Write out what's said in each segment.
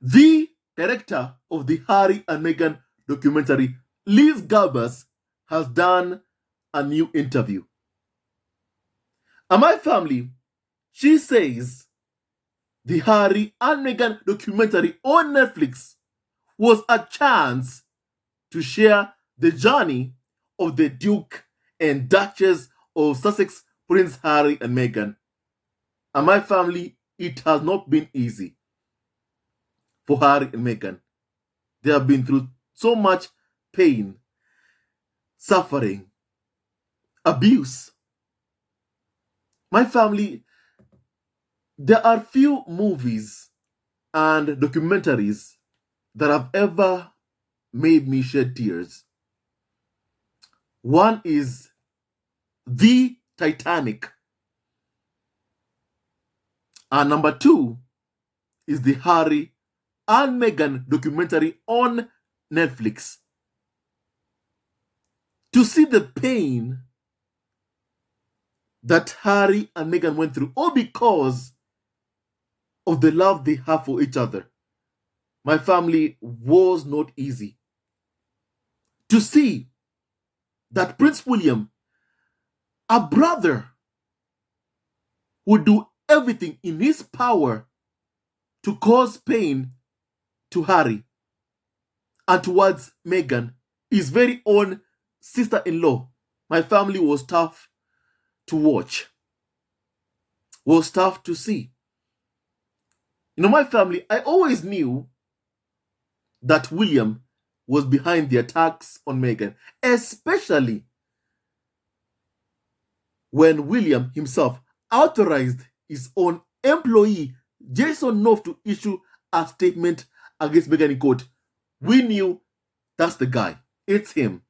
The director of the Harry and Meghan documentary, Liz Garbus, has done a new interview. And my family, she says the Harry and Meghan documentary on Netflix was a chance to share the journey of the Duke and Duchess of Sussex, Prince Harry and Meghan. And my family, it has not been easy for Harry and Meghan. They have been through so much pain, suffering, abuse. My family, there are few movies and documentaries that have ever made me shed tears. One is The Titanic. And number two is the Harry and Meghan documentary on Netflix. To see the pain that Harry and Meghan went through, all because of the love they have for each other, my family, was not easy. To see that Prince William, a brother, would do everything in his power to cause pain to Harry and towards Meghan, his very own sister-in-law. My family, was tough to watch, was tough to see. My family, I always knew that William was behind the attacks on Meghan, especially when William himself authorized his own employee, Jason Knopf, to issue a statement against Meghan in court. We knew that's the guy. It's him.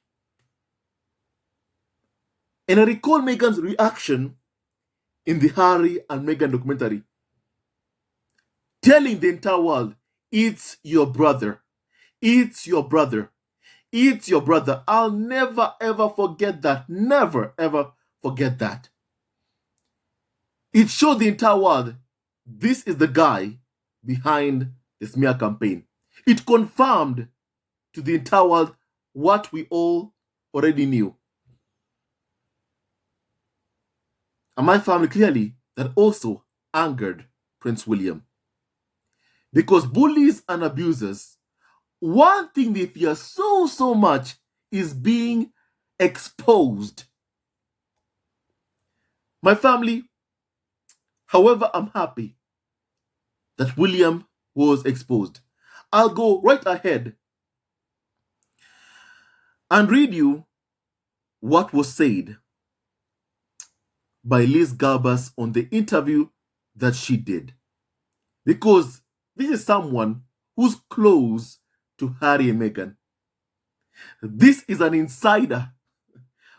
And I recall Meghan's reaction in the Harry and Meghan documentary, telling the entire world, it's your brother. It's your brother. It's your brother. I'll never ever forget that. Never ever forget that. It showed the entire world this is the guy behind the smear campaign. It confirmed to the entire world what we all already knew. And my family, clearly, that also angered Prince William. Because bullies and abusers, one thing they fear so much is being exposed. My family, however, I'm happy that William was exposed. I'll go right ahead and read you what was said by Liz Garbus on the interview that she did. Because this is someone who's close to Harry and Meghan. This is an insider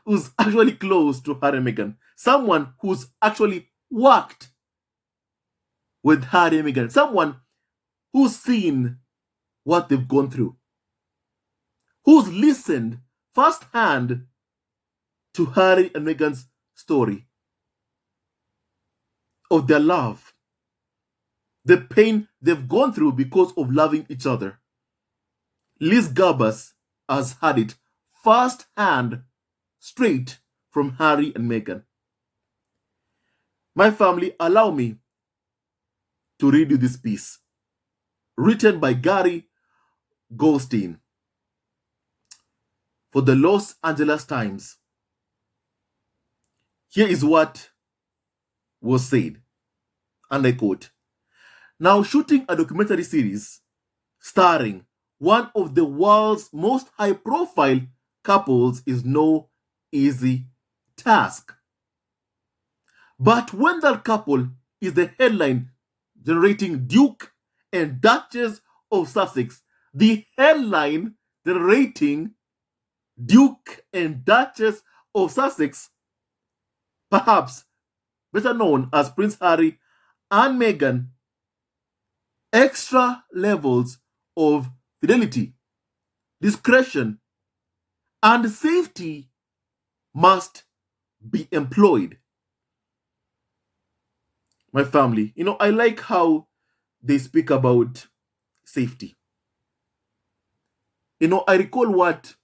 who's actually close to Harry and Meghan. Someone who's actually worked with Harry and Meghan. Someone who's seen what they've gone through. Who's listened firsthand to Harry and Meghan's story of their love, the pain they've gone through because of loving each other. Liz Garbus has had it firsthand, straight from Harry and Meghan. My family, allow me to read you this piece, written by Gary Goldstein for the Los Angeles Times. Here is what was said, and I quote, "Now shooting a documentary series starring one of the world's most high-profile couples is no easy task. But when that couple is the headline generating Duke and Duchess of Sussex, the headline generating Duke and Duchess of Sussex, perhaps better known as Prince Harry and Meghan, extra levels of fidelity, discretion, and safety must be employed." My family, I like how they speak about safety. I recall what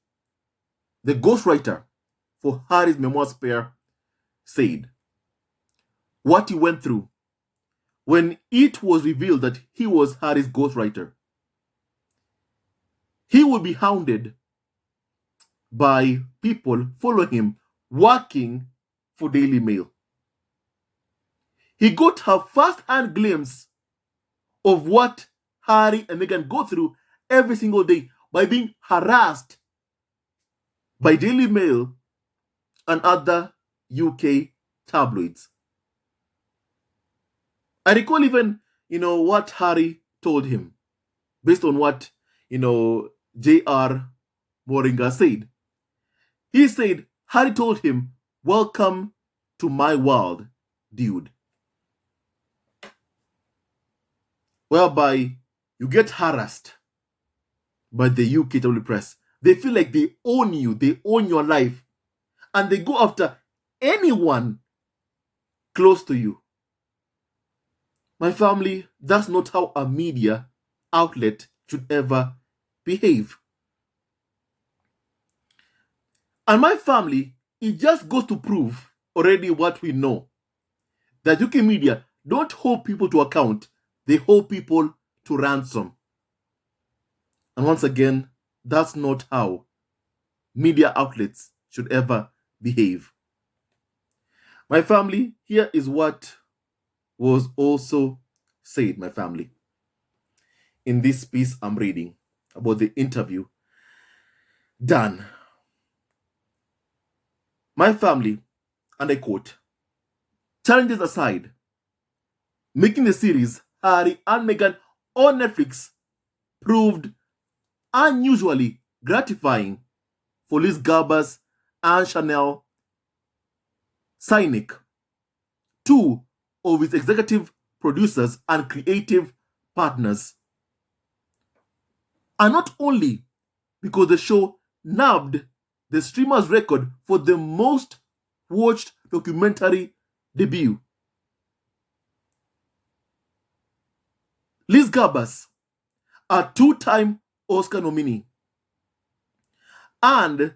the ghostwriter for Harry's memoirs pair said, what he went through when it was revealed that he was Harry's ghostwriter. He would be hounded by people following him, working for Daily Mail. He got a first-hand glimpse of what Harry and Meghan go through every single day by being harassed by Daily Mail and other UK tabloids. I recall even, what Harry told him, based on what, J.R. Moringa said. He said, Harry told him, "Welcome to my world, dude." Whereby you get harassed by the UK press. They feel like they own you, they own your life, and they go after anyone close to you. My family, that's not how a media outlet should ever behave. And my family, it just goes to prove already what we know. That UK media don't hold people to account, they hold people to ransom. And once again, that's not how media outlets should ever behave. My family, here is what was also said, my family, in this piece I'm reading about the interview done. My family, and I quote, "Challenges aside, making the series Harry and Meghan on Netflix proved unusually gratifying for Liz Garbus and Chanel Cynic, two of its executive producers and creative partners. And not only because the show nabbed the streamer's record for the most watched documentary debut. Liz Garbus, a two-time Oscar nominee, and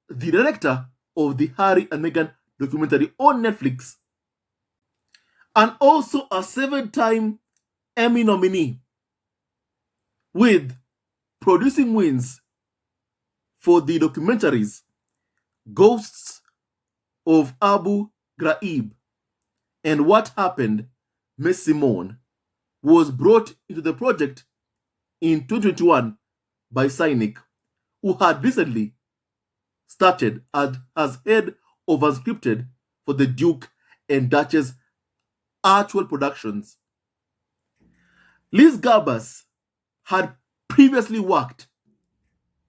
the director of the Harry and Meghan documentary on Netflix, and also a 7-time Emmy nominee, with producing wins for the documentaries Ghosts of Abu Ghraib and What Happened, Miss Simone, was brought into the project in 2021 by Cynic, who had recently started as head of unscripted for the Duke and Duchess actual productions. Liz Garbus had previously worked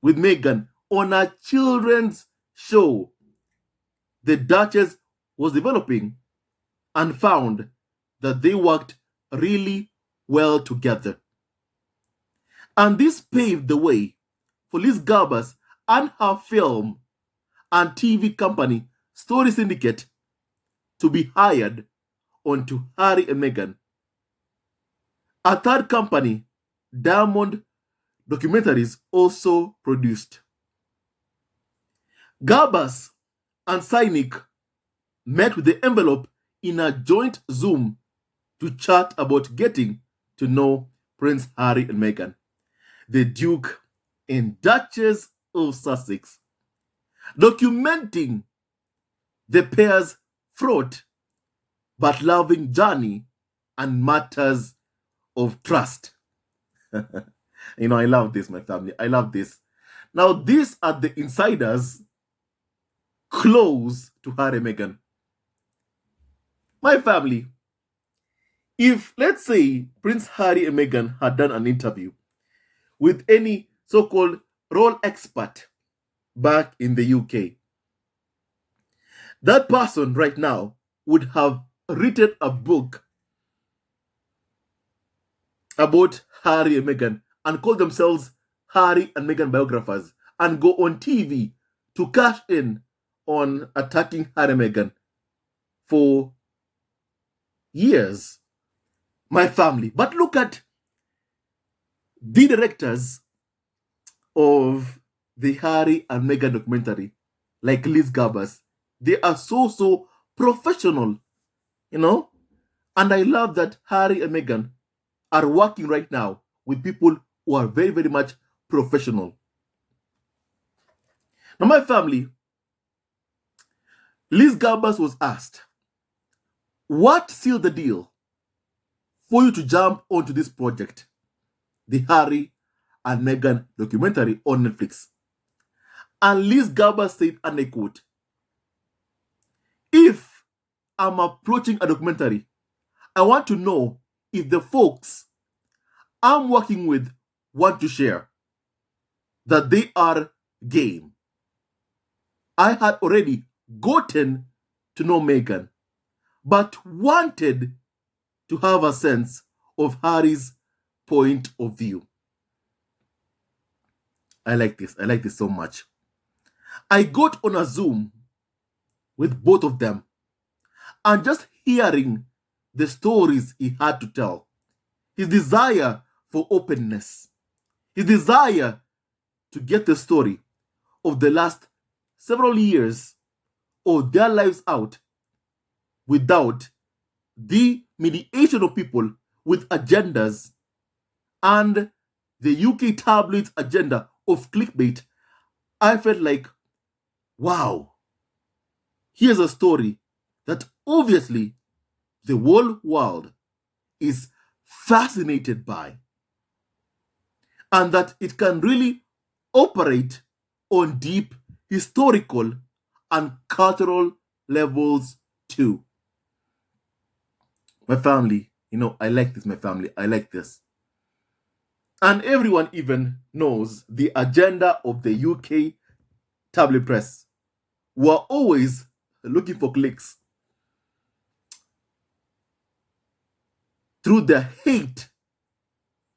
with Meghan on a children's show the Duchess was developing and found that they worked really well together. And this paved the way for Liz Garbus and her film and TV company Story Syndicate to be hired onto Harry and Meghan. A third company, Diamond Documentaries, also produced. Garbus and Cynic met with the envelope in a joint Zoom to chat about getting to know Prince Harry and Meghan, the Duke and Duchess of Sussex, documenting the pair's fraught but loving journey and matters of trust. I love this, my family. I love this. Now, these are the insiders close to Harry and Meghan. My family, if, let's say, Prince Harry and Meghan had done an interview with any so-called role expert back in the UK, that person right now would have written a book about Harry and Meghan and call themselves Harry and Meghan biographers and go on TV to cash in on attacking Harry and Meghan for years. My family. But look at The directors of the Harry and Meghan documentary, like Liz Garbus, they are so professional, you know. And I love that Harry and Meghan are working right now with people who are very much professional. Now, my family, Liz Garbus was asked, what sealed the deal for you to jump onto this project, the Harry and Meghan documentary on Netflix? And Liz Garbus said, and I quote, if I'm approaching a documentary, I want to know if the folks I'm working with want to share, that they are game. I had already gotten to know Meghan, but wanted to have a sense of Harry's point of view. I like this. I like this so much. I got on a Zoom with both of them, and just hearing the stories he had to tell, his desire for openness, his desire to get the story of the last several years of their lives out without the mediation of people with agendas and the UK tabloids agenda of clickbait, I felt like, wow, here's a story that obviously the whole world is fascinated by, and that it can really operate on deep historical and cultural levels too. My family, I like this, my family, I like this. And everyone even knows the agenda of the UK tabloid press. We're always looking for clicks through the hate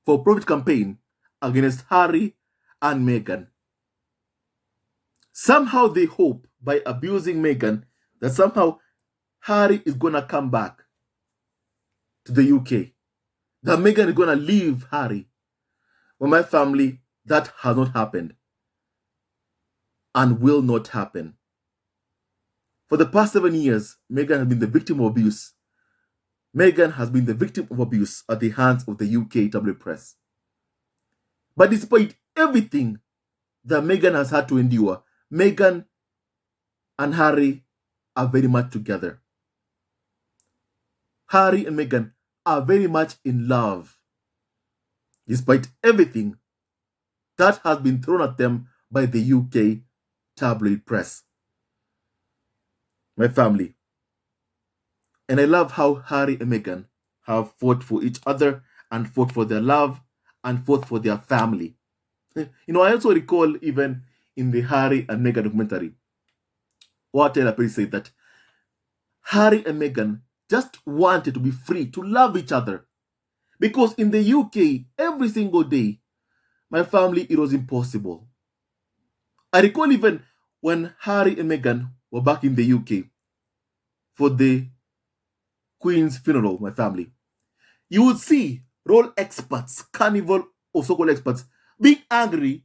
for profit campaign against Harry and Meghan. Somehow they hope by abusing Meghan that somehow Harry is going to come back to the UK, that Meghan is going to leave Harry. Well, my family, that has not happened and will not happen. For the past 7 years, Meghan has been the victim of abuse. Meghan has been the victim of abuse at the hands of the UK tabloid press. But despite everything that Meghan has had to endure, Meghan and Harry are very much together. Harry and Meghan are very much in love, despite everything that has been thrown at them by the UK tabloid press. My family. And I love how Harry and Meghan have fought for each other and fought for their love and fought for their family. I also recall even in the Harry and Meghan documentary, what Taylor Perry said that Harry and Meghan just wanted to be free to love each other. Because in the UK, every single day, my family, it was impossible. I recall even when Harry and Meghan were back in the UK for the Queen's funeral, my family, you would see royal experts, carnival or so-called experts, being angry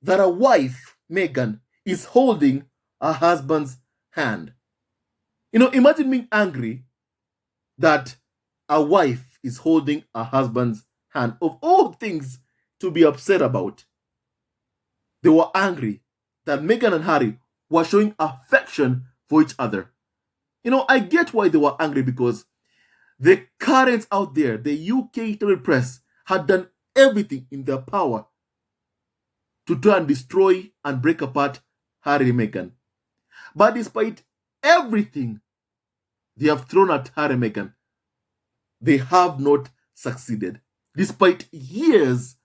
that a wife, Meghan, is holding her husband's hand. Imagine being angry that a wife is holding her husband's hand. Of all things to be upset about, they were angry that Meghan and Harry were showing affection for each other. I get why they were angry, because the currents out there, the UK tabloid press, had done everything in their power to try and destroy and break apart Harry and Meghan. But despite everything they have thrown at Harry and Meghan, they have not succeeded, despite years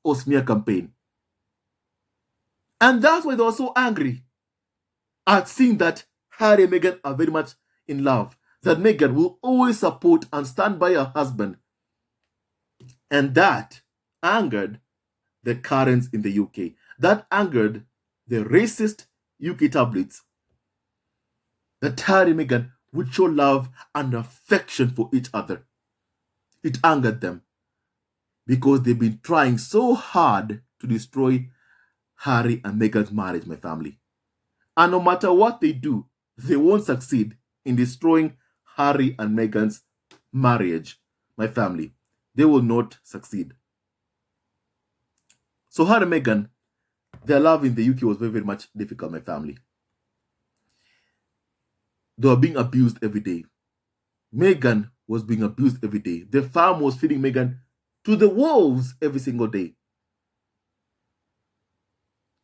of smear campaign. And that's why they were so angry at seeing that Harry and Meghan are very much in love, that Meghan will always support and stand by her husband. And that angered the currents in the UK. That angered the racist UK tabloids. That Harry and Meghan would show love and affection for each other. It angered them. because they've been trying so hard to destroy Harry and Meghan's marriage, my family. And no matter what they do, they won't succeed in destroying Harry and Meghan's marriage, my family. They will not succeed. So Harry and Meghan, their love in the UK was very, very much difficult, my family. They were being abused every day. Meghan was being abused every day. The farm was feeding Meghan to the wolves every single day.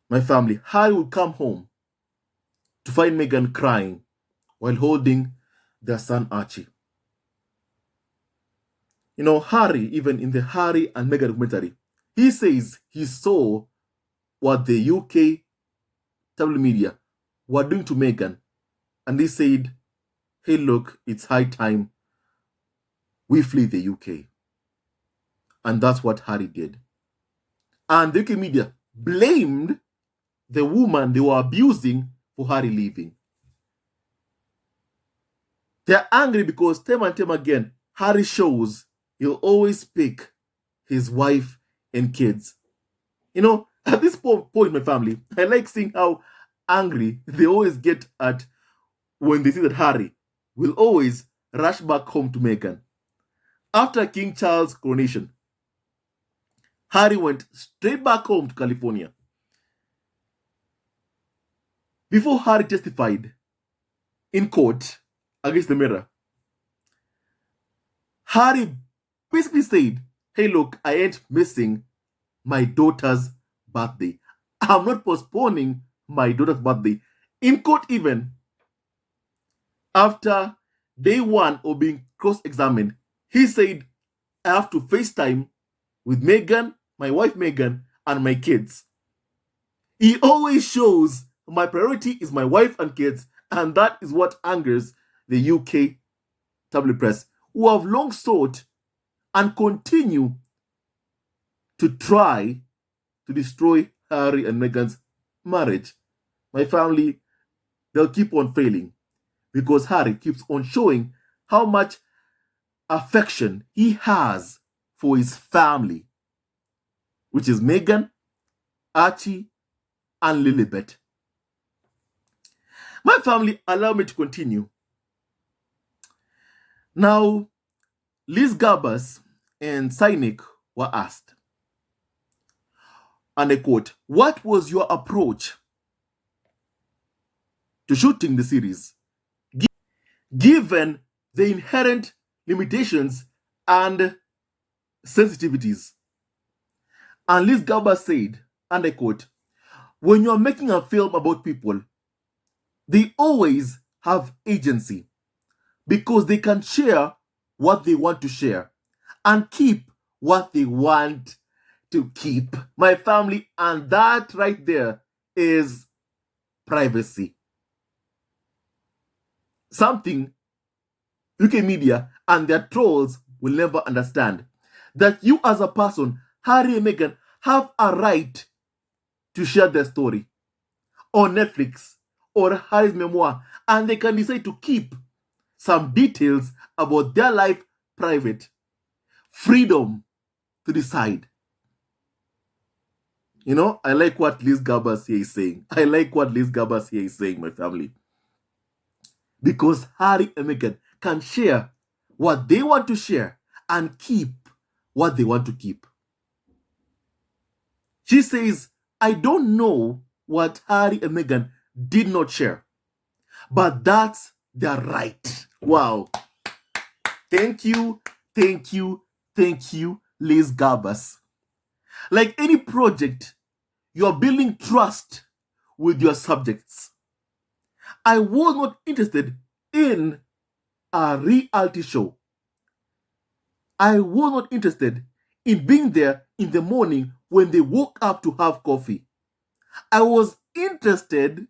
My family, Harry would come home to find Meghan crying while holding their son Archie. You know, Harry, even in the Harry and Meghan documentary, he says he saw what the UK tabloid media were doing to Meghan, and he said, hey, look, it's high time we flee the UK. And that's what Harry did. And the UK media blamed the woman they were abusing for Harry leaving. They're angry because time and time again, Harry shows he'll always pick his wife and kids. You know, at this point, my family, I like seeing how angry they always get at when they see that Harry will always rush back home to Meghan. After King Charles' coronation, Harry went straight back home to California. Before Harry testified in court against the Mirror, Harry basically said, hey, look, I ain't missing my daughter's birthday. I'm not postponing my daughter's birthday. In court, even after day one of being cross-examined, he said, I have to FaceTime with Meghan, my wife Meghan, and my kids. He always shows my priority is my wife and kids, and that is what angers the UK tabloid press, who have long sought and continue to try to destroy Harry and Meghan's marriage. My family, they'll keep on failing because Harry keeps on showing how much affection he has for his family, which is Meghan, Archie, and Lilibet. My family, allow me to continue. Now, Liz Garbus and Sinek were asked, and I quote, what was your approach to shooting the series, given the inherent limitations and sensitivities? And Liz Garbus said, and I quote, when you're making a film about people, they always have agency because they can share what they want to share and keep what they want to keep. My family, and that right there is privacy. Something UK media and their trolls will never understand. That you as a person, Harry and Meghan, have a right to share their story on Netflix or Harry's memoir, and they can decide to keep some details about their life private. Freedom to decide. You know, I like what Liz Garbus here is saying. I like what Liz Garbus here is saying, my family. Because Harry and Meghan can share what they want to share and keep what they want to keep. She says, I don't know what Harry and Meghan did not share, but that's their right. Wow. Thank you, thank you, thank you, Liz Garbus. Like any project, you're building trust with your subjects. I was not interested in a reality show. I was not interested in being there in the morning when they woke up to have coffee. I was interested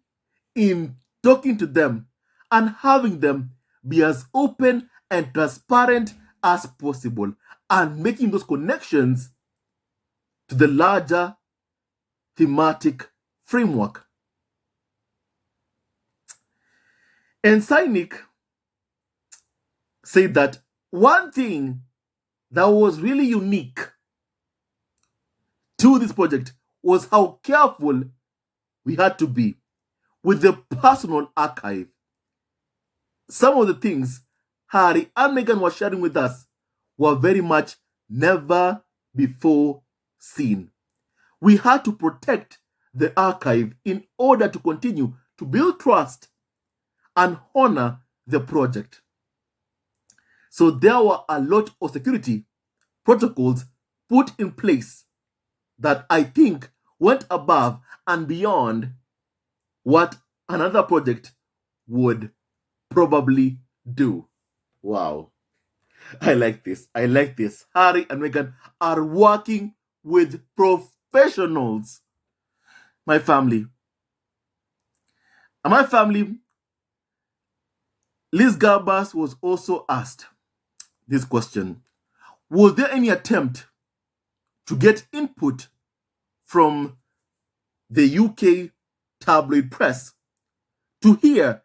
in talking to them and having them be as open and transparent as possible and making those connections to the larger thematic framework. And Sinek said that one thing that was really unique to this project was how careful we had to be with the personal archive. Some of the things Harry and Meghan were sharing with us were very much never before seen. We had to protect the archive in order to continue to build trust and honor the project. So there were a lot of security protocols put in place that I think went above and beyond what another project would probably do. Wow. I like this. I like this. Harry and Meghan are working with professionals. My family. And my family, Liz Garbus was also asked this question. Was there any attempt to get input from the UK tabloid press to hear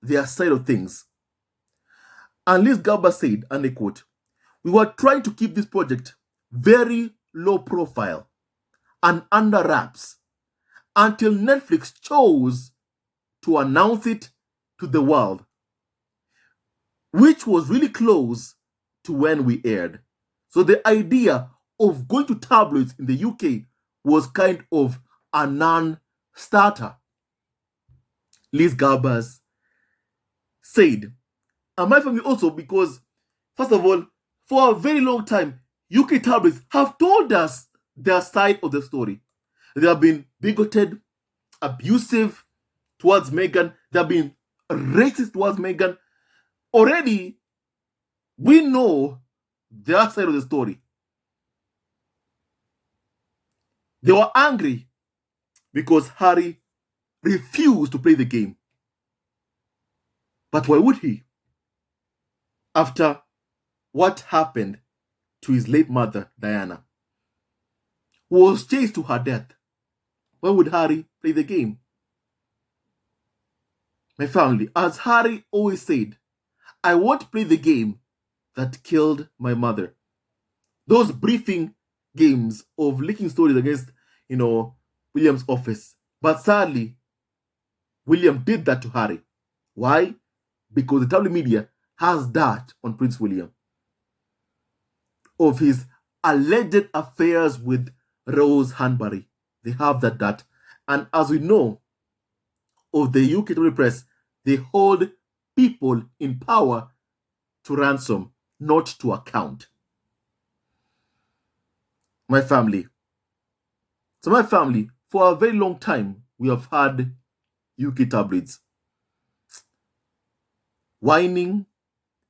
their side of things? And Liz Garbus said, and I quote, "We were trying to keep this project very low profile and under wraps until Netflix chose to announce it to the world, which was really close to when we aired." So the idea of going to tabloids in the UK was kind of a non-starter. Liz Garbus said, and my family also, because, first of all, for a very long time, UK tabloids have told us their side of the story. They have been bigoted, abusive towards Meghan. They have been racist towards Meghan. Already, we know their side of the story. They were angry because Harry refused to play the game. But why would he? After what happened to his late mother, Diana, who was chased to her death, why would Harry play the game? My family, as Harry always said, I won't play the game that killed my mother. Those briefing games of leaking stories against, William's office. But sadly, William did that to Harry. Why? Because the tabloid media has that on Prince William of his alleged affairs with Rose Hanbury. They have that. And as we know of the UK tabloid press, they hold people in power to ransom, not to account. My family. So my family, for a very long time, we have had UK tabloids whining,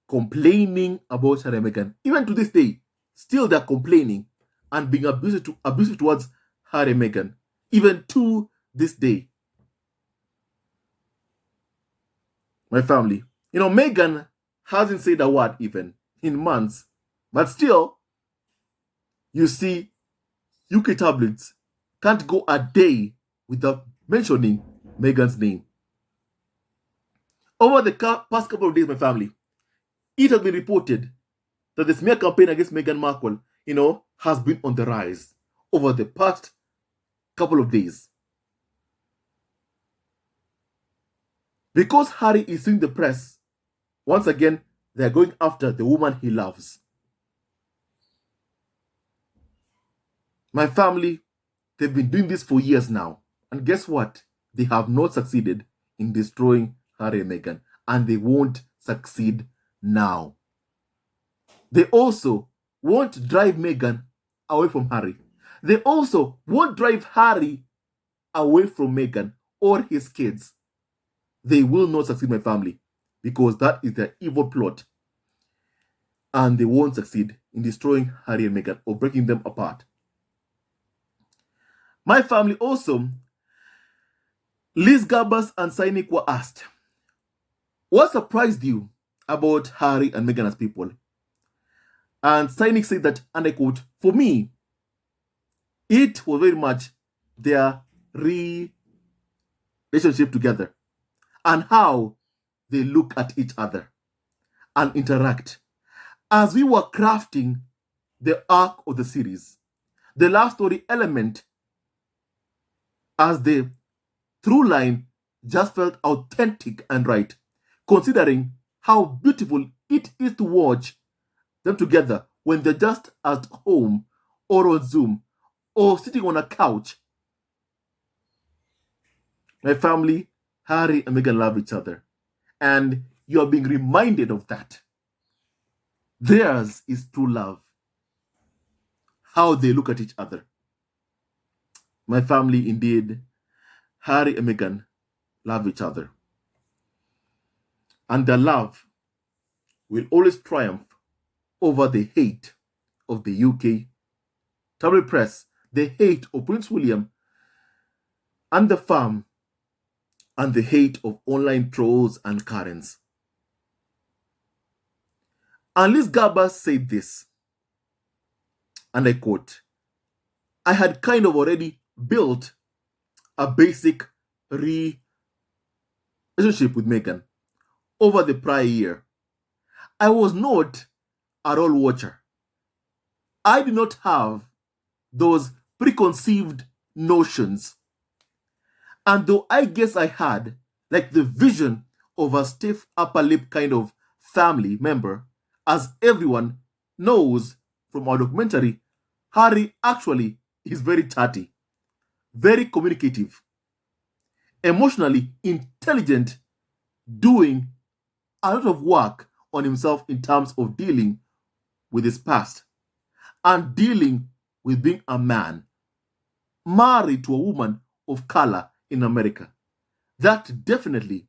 complaining about Harry and Meghan. Even to this day, still they're complaining and being abusive towards Harry and Meghan. Even to this day. My family. Meghan hasn't said a word even in months. But still, you see, UK tabloids can't go a day without mentioning Meghan's name. Over the past couple of days, my family, it has been reported that the smear campaign against Meghan Markle, has been on the rise over the past couple of days. Because Harry is suing the press, once again, they're going after the woman he loves. My family, they've been doing this for years now. And guess what? They have not succeeded in destroying Harry and Meghan. And they won't succeed now. They also won't drive Meghan away from Harry. They also won't drive Harry away from Meghan or his kids. They will not succeed, my family, because that is their evil plot. And they won't succeed in destroying Harry and Meghan or breaking them apart. My family also, Liz Garbus and Sainik were asked, what surprised you about Harry and Meghan as people? And Sainik said that, and I quote, for me, it was very much their relationship together and how they look at each other and interact. As we were crafting the arc of the series, the love story element as the through line just felt authentic and right, considering how beautiful it is to watch them together when they're just at home or on Zoom or sitting on a couch. My family, Harry and Meghan love each other. And you are being reminded of that. Theirs is true love. How they look at each other. My family, indeed, Harry and Meghan love each other. And their love will always triumph over the hate of the UK tabloid press, the hate of Prince William and the farm, and the hate of online trolls and Karens. And Liz Garbus said this, and I quote, I had kind of already built a basic relationship with Meghan over the prior year. I was not a role watcher. I did not have those preconceived notions. And though I guess I had, like, the vision of a stiff upper lip kind of family member, as everyone knows from our documentary, Harry actually is very chatty, very communicative, emotionally intelligent, doing a lot of work on himself in terms of dealing with his past and dealing with being a man married to a woman of color in America. That definitely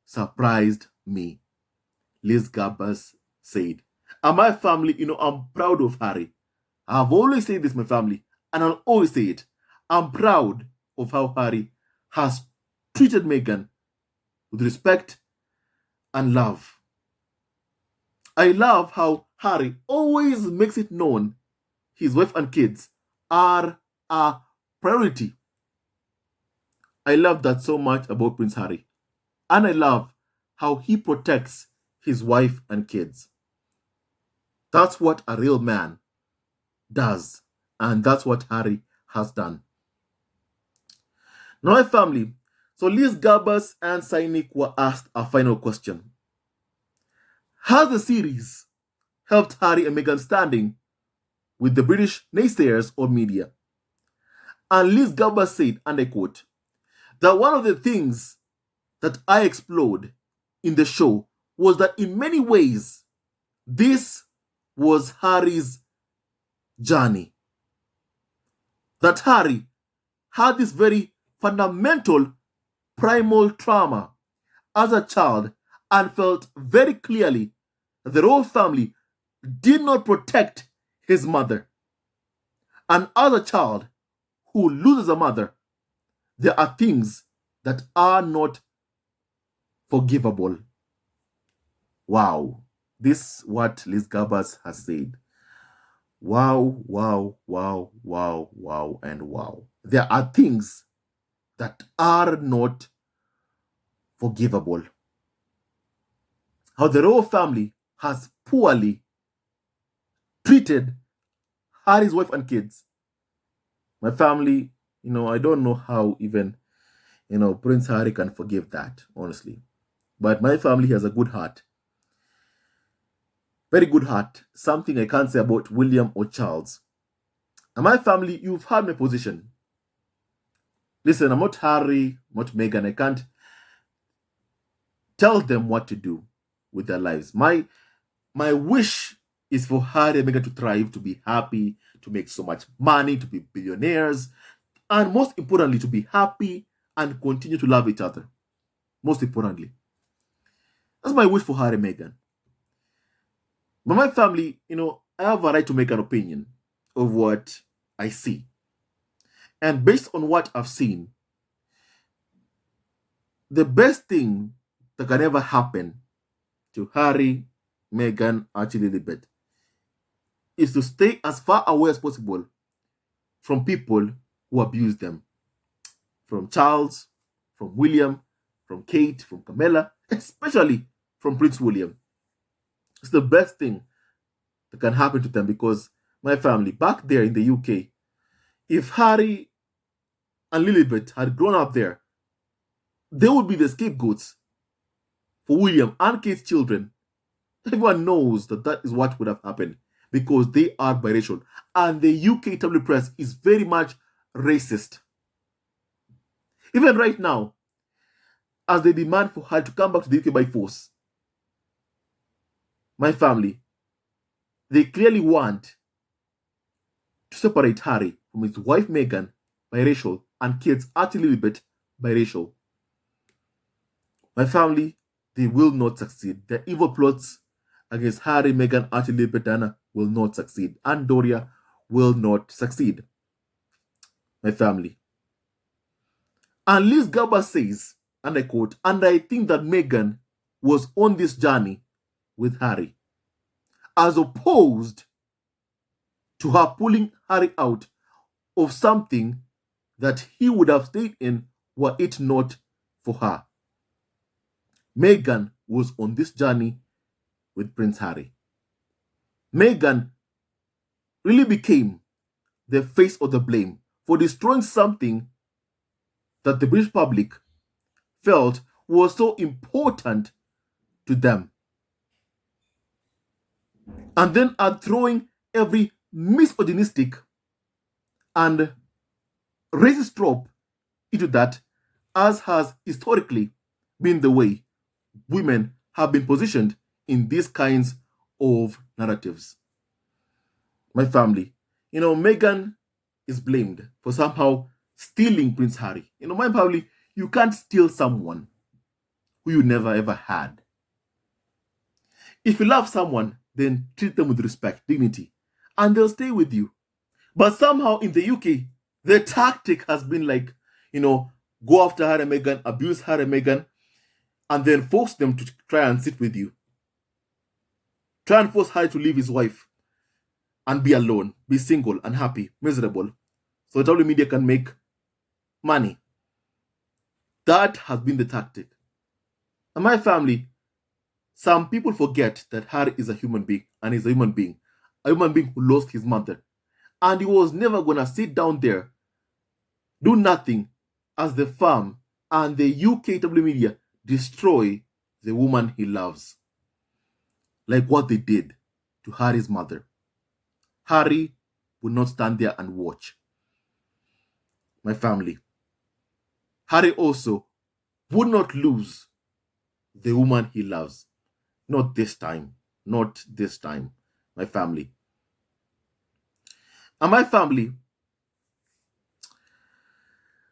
surprised me, Liz Garbus said. And my family, I'm proud of Harry. I've always said this, my family, and I'll always say it. I'm proud of how Harry has treated Meghan with respect and love. I love how Harry always makes it known his wife and kids are a priority. I love that so much about Prince Harry. And I love how he protects his wife and kids. That's what a real man does. And that's what Harry has done. Now, my family, so Liz Garbus and Sainik were asked a final question. Has the series helped Harry and Meghan standing with the British naysayers or media? And Liz Garbus said, and I quote, that one of the things that I explored in the show was that in many ways, this was Harry's journey. That Harry had this very fundamental primal trauma as a child and felt very clearly that the royal family did not protect his mother. And as a child who loses a mother, there are things that are not forgivable. Wow. This is what Liz Garbus has said. Wow, wow, wow, wow, wow, and wow. There are things that are not forgivable. How the royal family has poorly treated Harry's wife and kids. My family, I don't know how even, Prince Harry can forgive that, honestly. But my family has a good heart. Very good heart. Something I can't say about William or Charles. And my family, you've heard my position. Listen, I'm not Harry, not Meghan. I can't tell them what to do with their lives. My wish is for Harry and Meghan to thrive, to be happy, to make so much money, to be billionaires, and most importantly, to be happy and continue to love each other. Most importantly. That's my wish for Harry and Meghan. But my family, I have a right to make an opinion of what I see. And based on what I've seen, the best thing that can ever happen to Harry, Meghan, Archie, Lilibet is to stay as far away as possible from people who abuse them. From Charles, from William, from Kate, from Camilla, especially from Prince William. It's the best thing that can happen to them because my family back there in the UK, If Harry and Lilibet had grown up there, they would be the scapegoats for William and Kate's children. Everyone knows that that is what would have happened because they are biracial. And the UKW press is very much racist. Even right now, as they demand for her to come back to the UK by force, my family, they clearly want to separate Harry from his wife Meghan, biracial, and kids Archie Lilibet, biracial. My family, they will not succeed. Their evil plots against Harry, Meghan, Archie Lilibet, Diana will not succeed. And Doria will not succeed. My family. And Liz Garbus says, and I quote, and I think that Meghan was on this journey with Harry, as opposed to her pulling Harry out of something that he would have stayed in were it not for her. Meghan was on this journey with Prince Harry. Meghan really became the face of the blame for destroying something that the British public felt was so important to them. And then are throwing every misogynistic and racist trope into that, as has historically been the way women have been positioned in these kinds of narratives. My family, Meghan is blamed for somehow stealing Prince Harry. My family, you can't steal someone who you never ever had. If you love someone, then treat them with respect, dignity, and they'll stay with you. But somehow in the UK, the tactic has been like, go after Harry and Meghan, abuse Harry and Meghan, and then force them to try and sit with you. Try and force Harry to leave his wife and be alone, be single, unhappy, miserable, so that all the media can make money. That has been the tactic. And my family, some people forget that Harry is a human being, and he's a human being who lost his mother. And he was never going to sit down there, do nothing, as the farm and the UKW media destroy the woman he loves. Like what they did to Harry's mother. Harry would not stand there and watch. My family. Harry also would not lose the woman he loves. Not this time. Not this time. My family. And my family,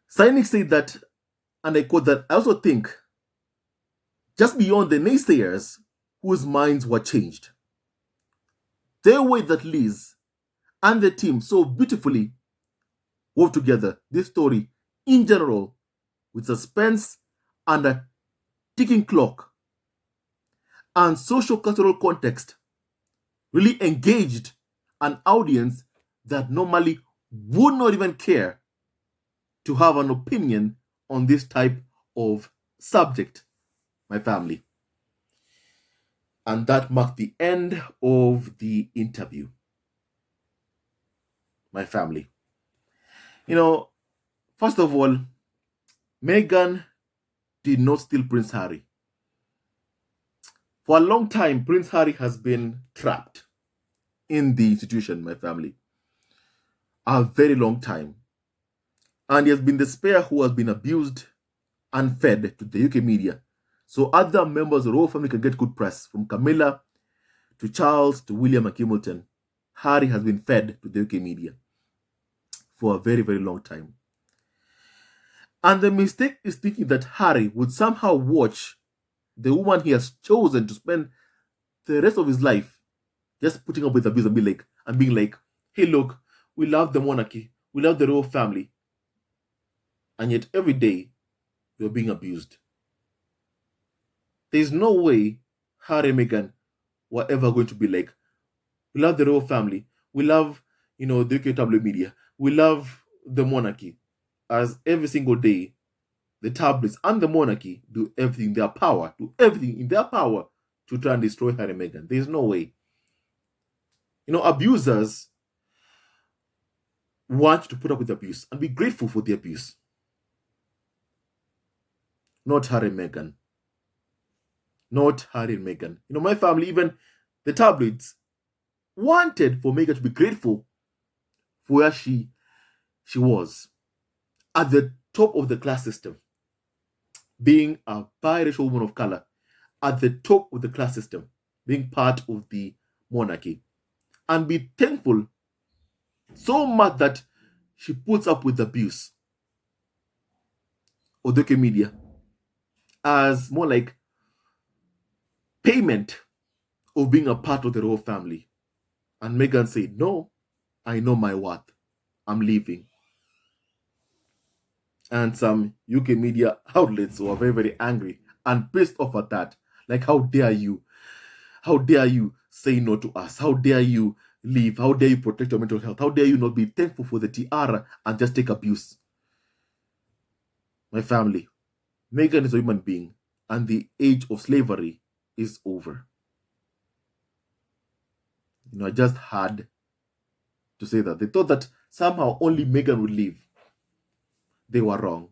Cynic said that, and I quote, that I also think, just beyond the naysayers whose minds were changed, the way that Liz and the team so beautifully wove together this story in general with suspense and a ticking clock and socio-cultural context really engaged an audience that normally would not even care to have an opinion on this type of subject, my family. And that marked the end of the interview, my family. First of all, Meghan did not steal Prince Harry. For a long time, Prince Harry has been trapped in the institution, my family. A very long time. And he has been the spare who has been abused and fed to the UK media. So other members of the royal family can get good press, from Camilla to Charles to William and Hamilton. Harry has been fed to the UK media for a very, very long time. And the mistake is thinking that Harry would somehow watch the woman he has chosen to spend the rest of his life just putting up with abuse and being like, hey, look, we love the monarchy, we love the royal family, and yet every day you're being abused. There's no way Harry and Meghan were ever going to be like, we love the royal family, we love, the UKW media, we love the monarchy, as every single day the tabloids and the monarchy do everything in their power to try and destroy Harry and Meghan. There's no way. Abusers want you to put up with abuse and be grateful for the abuse. Not Harry and Meghan. Not Harry and Meghan. My family, even the tabloids, wanted for Meghan to be grateful for where she was at the top of the class system, being a biracial woman of color at the top of the class system, being part of the monarchy, and be thankful so much that she puts up with abuse of the media as more like payment of being a part of the royal family. And Meghan said, no, I know my worth. I'm leaving. And some UK media outlets were very, very angry and pissed off at that. Like, how dare you? How dare you say no to us? How dare you leave? How dare you protect your mental health? How dare you not be thankful for the tiara and just take abuse? My family, Meghan is a human being, and the age of slavery is over. I just had to say that. They thought that somehow only Meghan would leave. They were wrong.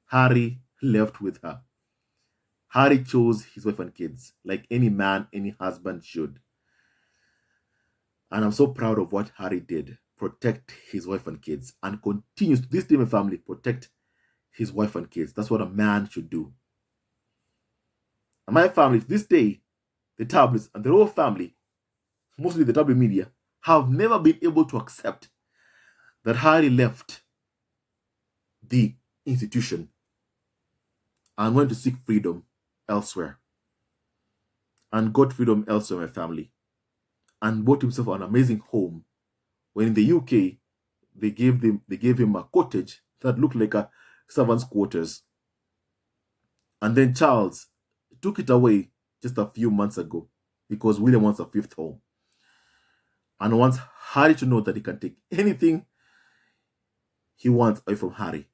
Harry left with her. Harry chose his wife and kids, like any man, any husband should. And I'm so proud of what Harry did. Protect his wife and kids. And continues to this day, my family, protect his wife and kids. That's what a man should do. And my family, to this day, the tabloids and the royal family, mostly the tabloid media, have never been able to accept that Harry left the institution and went to seek freedom elsewhere. And got freedom elsewhere, my family. And bought himself an amazing home. When in the UK, they gave him a cottage that looked like a servant's quarters. And then Charles took it away just a few months ago because William wants a fifth home. And wants Harry to know that he can take anything he wants away from Harry.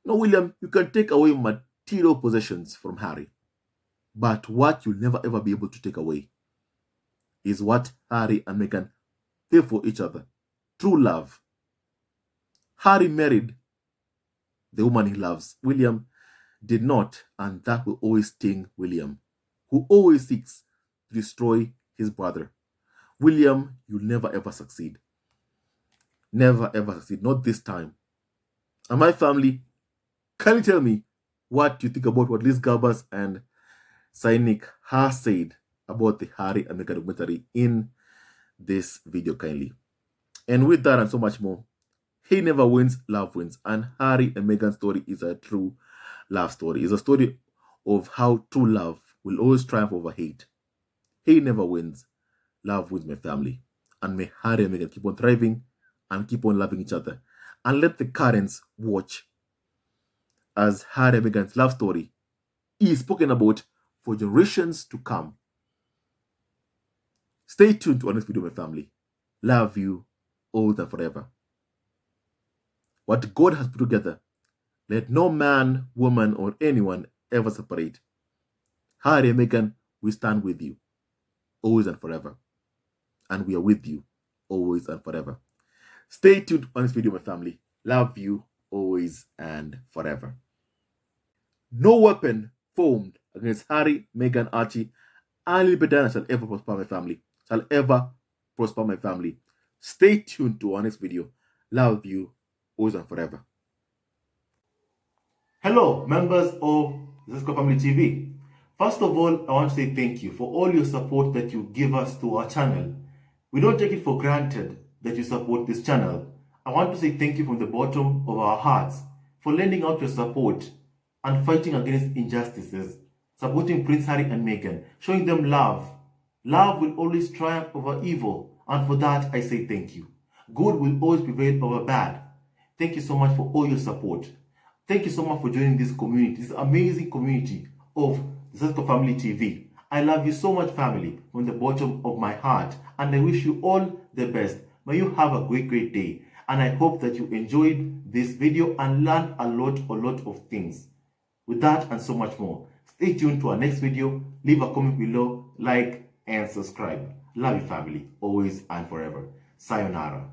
No, William, you can take away material possessions from Harry. But what you'll never ever be able to take away is what Harry and Meghan feel for each other. True love. Harry married the woman he loves. William did not, and that will always sting William, who always seeks to destroy his brother. William, you'll never ever succeed. Never ever succeed. Not this time. And my family, can you tell me what you think about what Liz Garbus and Cynic has said about the Harry and Meghan documentary in this video kindly? And with that and so much more, he never wins, love wins. And Harry and Meghan's story is a true love story. It's a story of how true love will always triumph over hate. He never wins, love wins, my family. And may Harry and Meghan keep on thriving and keep on loving each other. And let the currents watch as Harry and Meghan's love story is spoken about for generations to come. Stay tuned to our next video, my family. Love you always and forever. What God has put together, let no man, woman, or anyone ever separate. Harry and Meghan, we stand with you always and forever. And we are with you always and forever. Stay tuned on this video, my family. Love you always and forever. No weapon formed against Harry, Meghan, Archie, and Lily Diana shall ever prosper my family. Shall ever prosper my family. Stay tuned to our next video. Love you always and forever. Hello, members of Zesco Family TV. First of all, I want to say thank you for all your support that you give us to our channel. We don't take it for granted that you support this channel. I want to say thank you from the bottom of our hearts for lending out your support and fighting against injustices, supporting Prince Harry and Meghan, showing them love. Love will always triumph over evil, and for that I say thank you. Good will always prevail over bad. Thank you so much for all your support. Thank you so much for joining this community, this amazing community of Zesco Family TV. I love you so much, family, from the bottom of my heart, and I wish you all the best. May you have a great day, and I hope that you enjoyed this video and learned a lot of things. With that and so much more, stay tuned to our next video. Leave a comment below, like, and subscribe. Love you, family, always and forever. Sayonara.